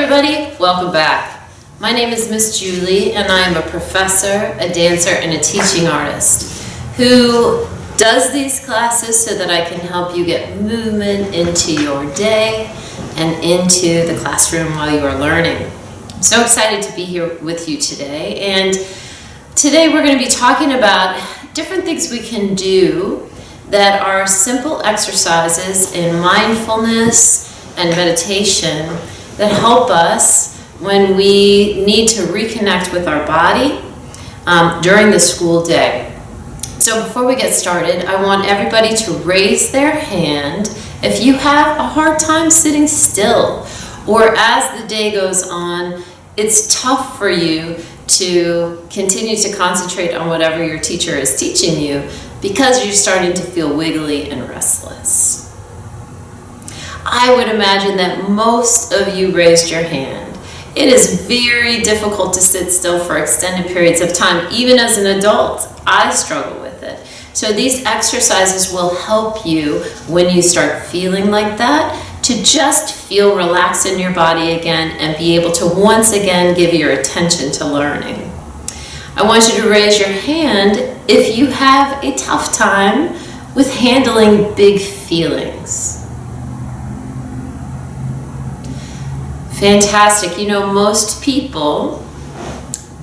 everybody, welcome back. My name is Miss Julie and I am a professor, a dancer, and a teaching artist who does these classes so that I can help you get movement into your day and into the classroom while you are learning. I'm so excited to be here with you today, and today we're going to be talking about different things we can do that are simple exercises in mindfulness and meditation that help us when we need to reconnect with our body during the school day. So before we get started, I want everybody to raise their hand if you have a hard time sitting still, or as the day goes on, it's tough for you to continue to concentrate on whatever your teacher is teaching you because you're starting to feel wiggly and restless. I would imagine that most of you raised your hand. It is very difficult to sit still for extended periods of time. Even as an adult, I struggle with it. So these exercises will help you when you start feeling like that to just feel relaxed in your body again and be able to once again give your attention to learning. I want you to raise your hand if you have a tough time with handling big feelings. Fantastic. You know, most people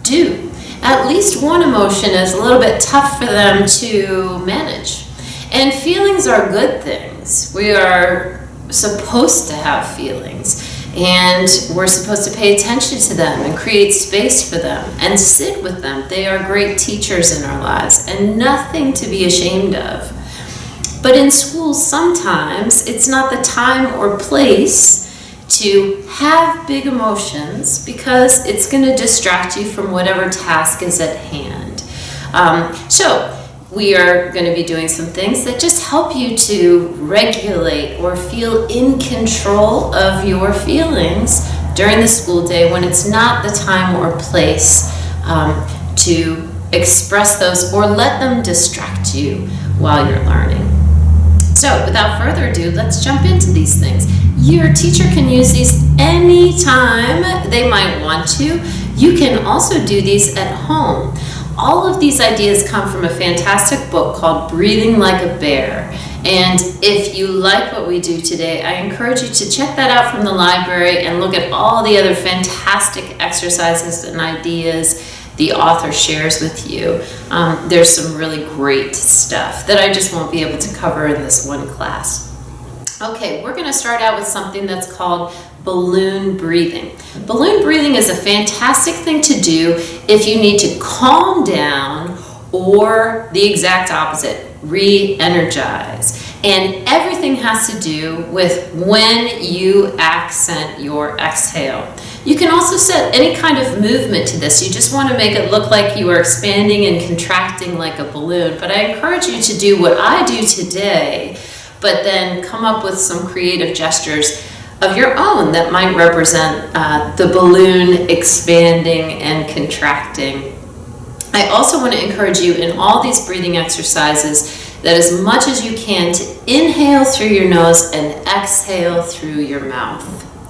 do. At least one emotion is a little bit tough for them to manage. And feelings are good things. We are supposed to have feelings, and we're supposed to pay attention to them and create space for them and sit with them. They are great teachers in our lives and nothing to be ashamed of. But in school, sometimes it's not the time or place to have big emotions because it's going to distract you from whatever task is at hand. So we are going to be doing some things that just help you to regulate or feel in control of your feelings during the school day when it's not the time or place to express those or let them distract you while you're learning. So without further ado, let's jump into these things. Your teacher can use these anytime they might want to. You can also do these at home. All of these ideas come from a fantastic book called Breathing Like a Bear. And if you like what we do today, I encourage you to check that out from the library and look at all the other fantastic exercises and ideas the author shares with you. There's some really great stuff that I just won't be able to cover in this one class. Okay, we're going to start out with something that's called balloon breathing. Balloon breathing is a fantastic thing to do if you need to calm down or the exact opposite, re-energize. And everything has to do with when you accent your exhale. You can also set any kind of movement to this. You just want to make it look like you are expanding and contracting like a balloon. But I encourage you to do what I do today, but then come up with some creative gestures of your own that might represent the balloon expanding and contracting. I also want to encourage you in all these breathing exercises that as much as you can to inhale through your nose and exhale through your mouth.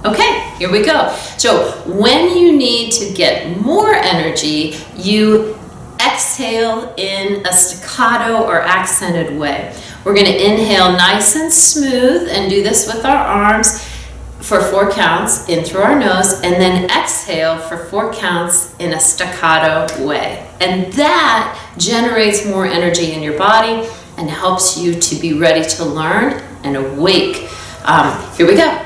Okay, here we go. So when you need to get more energy, you exhale in a staccato or accented way. We're going to inhale nice and smooth and do this with our arms for 4 counts in through our nose, and then exhale for 4 counts in a staccato way. And that generates more energy in your body and helps you to be ready to learn and awake. Here we go.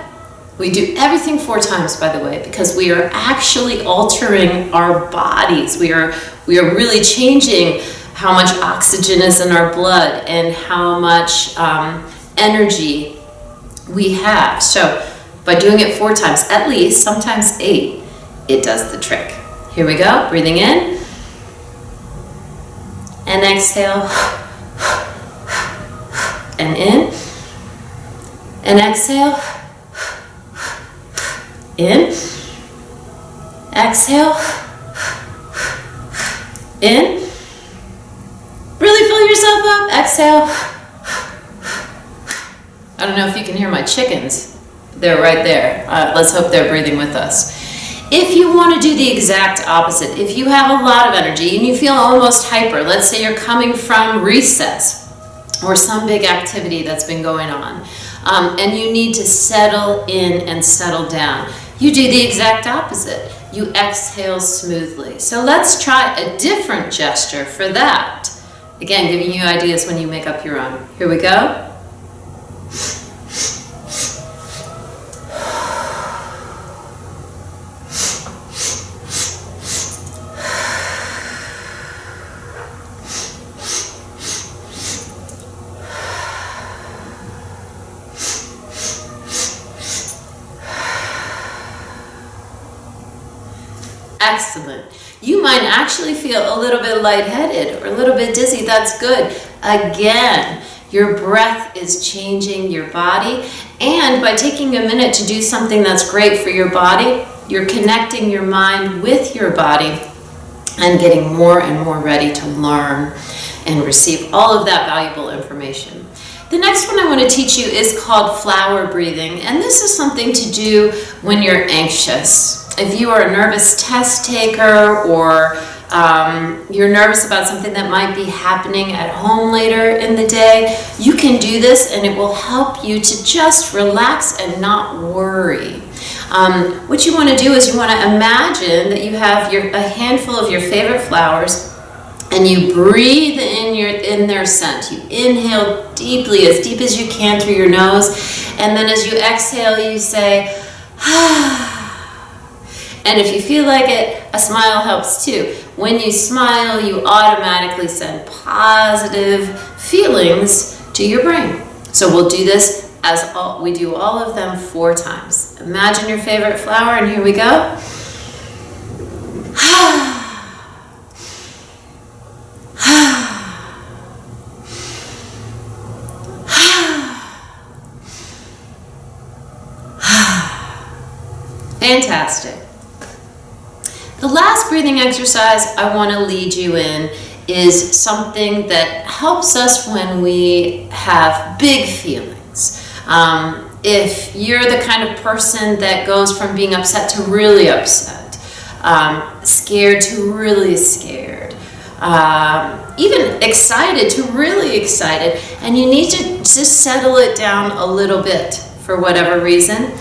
We do everything 4 times, by the way, because we are actually altering our bodies. We are really changing how much oxygen is in our blood and how much energy we have. So by doing it 4 times, at least, sometimes 8, it does the trick. Here we go, breathing in and exhale, and in and exhale, in, exhale, in. Really fill yourself up, exhale. I don't know if you can hear my chickens. They're right there. Let's hope they're breathing with us. If you want to do the exact opposite, if you have a lot of energy and you feel almost hyper, let's say you're coming from recess or some big activity that's been going on, and you need to settle in and settle down, you do the exact opposite. You exhale smoothly. So let's try a different gesture for that. Again, giving you ideas when you make up your own. Here we go. Excellent. You might actually feel a little bit lightheaded or a little bit dizzy. That's good. Again, your breath is changing your body, and by taking a minute to do something that's great for your body, you're connecting your mind with your body and getting more and more ready to learn and receive all of that valuable information. The next one I want to teach you is called flower breathing, and this is something to do when you're anxious. If you are a nervous test taker, or you're nervous about something that might be happening at home later in the day, you can do this and it will help you to just relax and not worry. What you want to do is you want to imagine that you have a handful of your favorite flowers, and you breathe in their scent. You inhale deeply, as deep as you can through your nose, and then as you exhale, you say, ah. And if you feel like it, a smile helps too. When you smile, you automatically send positive feelings to your brain. So we'll do this we do all of them 4 times. Imagine your favorite flower, and here we go. Fantastic. The last breathing exercise I want to lead you in is something that helps us when we have big feelings. If you're the kind of person that goes from being upset to really upset, scared to really scared, even excited to really excited, and you need to just settle it down a little bit for whatever reason,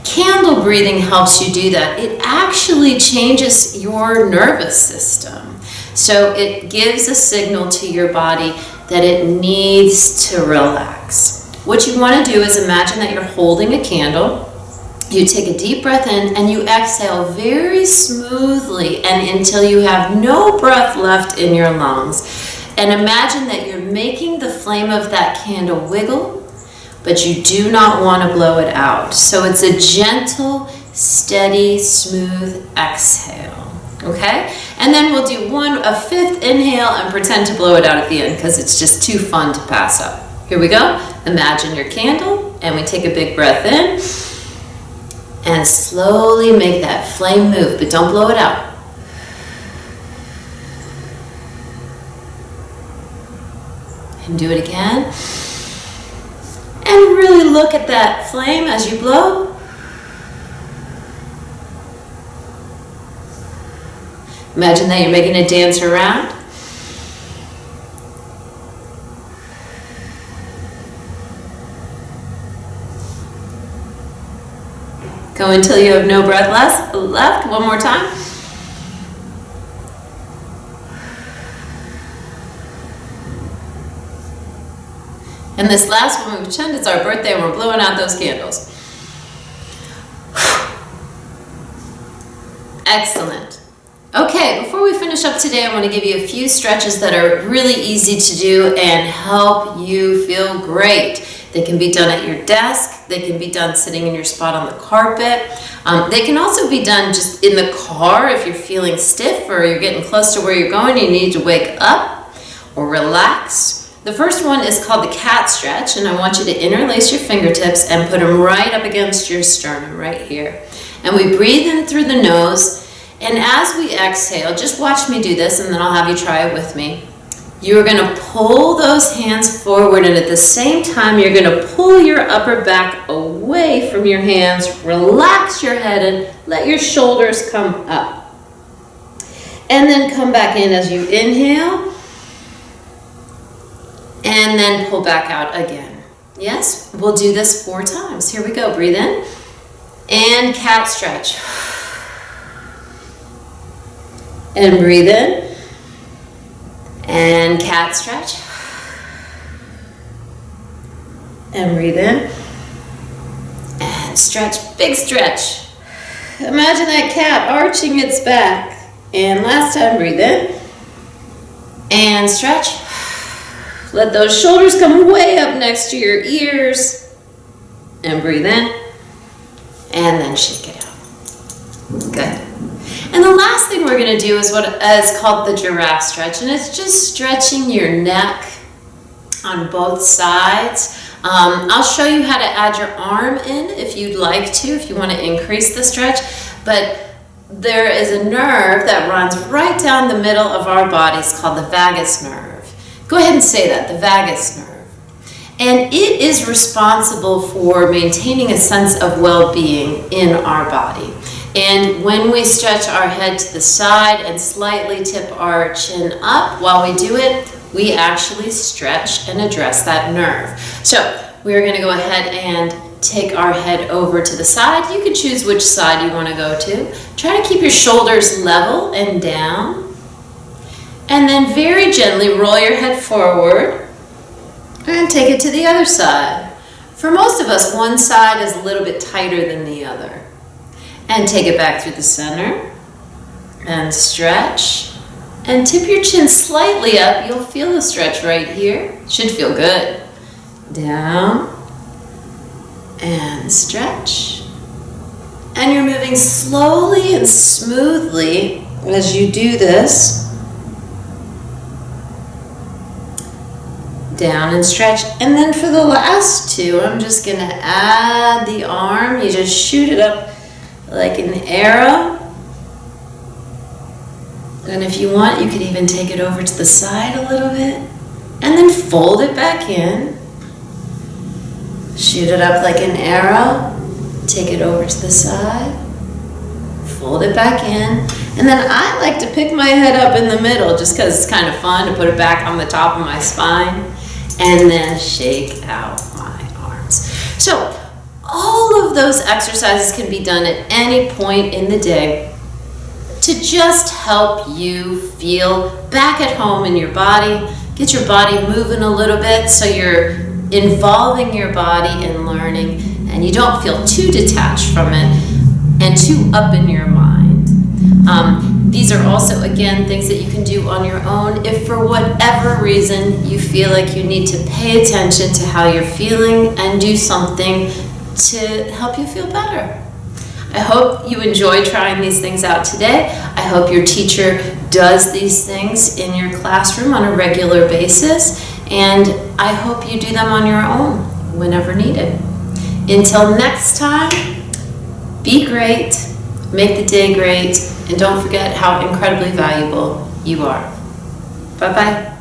candle breathing helps you do that. It actually changes your nervous system. So it gives a signal to your body that it needs to relax. What you want to do is imagine that you're holding a candle. You take a deep breath in and you exhale very smoothly and until you have no breath left in your lungs. And imagine that you're making the flame of that candle wiggle, but you do not want to blow it out. So it's a gentle, steady, smooth exhale, okay? And then we'll do a 5th inhale and pretend to blow it out at the end because it's just too fun to pass up. Here we go. Imagine your candle, and we take a big breath in, and slowly make that flame move, but don't blow it out. And do it again. And really look at that flame as you blow. Imagine that you're making a dance around. Go until you have no breath left. One more time. And this last one, we pretend it's our birthday and we're blowing out those candles. Excellent. Okay, before we finish up today, I want to give you a few stretches that are really easy to do and help you feel great. They can be done at your desk. They can be done sitting in your spot on the carpet. They can also be done just in the car if you're feeling stiff or you're getting close to where you're going, you need to wake up or relax. The first one is called the cat stretch, and I want you to interlace your fingertips and put them right up against your sternum, right here. And we breathe in through the nose, and as we exhale, just watch me do this, and then I'll have you try it with me. You're going to pull those hands forward, and at the same time, you're going to pull your upper back away from your hands. Relax your head and let your shoulders come up. And then come back in as you inhale. And then pull back out again. Yes, we'll do this 4 times. Here we go. Breathe in. And cat stretch. And breathe in. And cat stretch. And breathe in. And stretch, big stretch. Imagine that cat arching its back. And last time, breathe in. And stretch. Let those shoulders come way up next to your ears. And breathe in. And then shake it out. Good. And the last thing we're going to do is what is called the giraffe stretch, and it's just stretching your neck on both sides. I'll show you how to add your arm in if you'd like to, if you want to increase the stretch, but there is a nerve that runs right down the middle of our bodies called the vagus nerve. Go ahead and say that, the vagus nerve. And it is responsible for maintaining a sense of well-being in our body. And when we stretch our head to the side and slightly tip our chin up while we do it, we actually stretch and address that nerve. So we're going to go ahead and take our head over to the side. You can choose which side you want to go to. Try to keep your shoulders level and down. And then very gently roll your head forward and take it to the other side. For most of us, one side is a little bit tighter than the other. And take it back through the center and stretch and tip your chin slightly up. You'll feel the stretch right here. Should feel good. Down and stretch. And you're moving slowly and smoothly as you do this. Down and stretch. And then for the last 2, I'm just going to add the arm. You just shoot it up like an arrow. And if you want, you could even take it over to the side a little bit. And then fold it back in. Shoot it up like an arrow. Take it over to the side. Fold it back in. And then I like to pick my head up in the middle just because it's kind of fun to put it back on the top of my spine. And then shake out my arms. So all of those exercises can be done at any point in the day to just help you feel back at home in your body, get your body moving a little bit so you're involving your body in learning and you don't feel too detached from it and too up in your mind. These are also, again, things that you can do on your own if for whatever reason you feel like you need to pay attention to how you're feeling and do something to help you feel better. I hope you enjoy trying these things out today. I hope your teacher does these things in your classroom on a regular basis, and I hope you do them on your own whenever needed. Until next time, be great, make the day great, and don't forget how incredibly valuable you are. Bye-bye.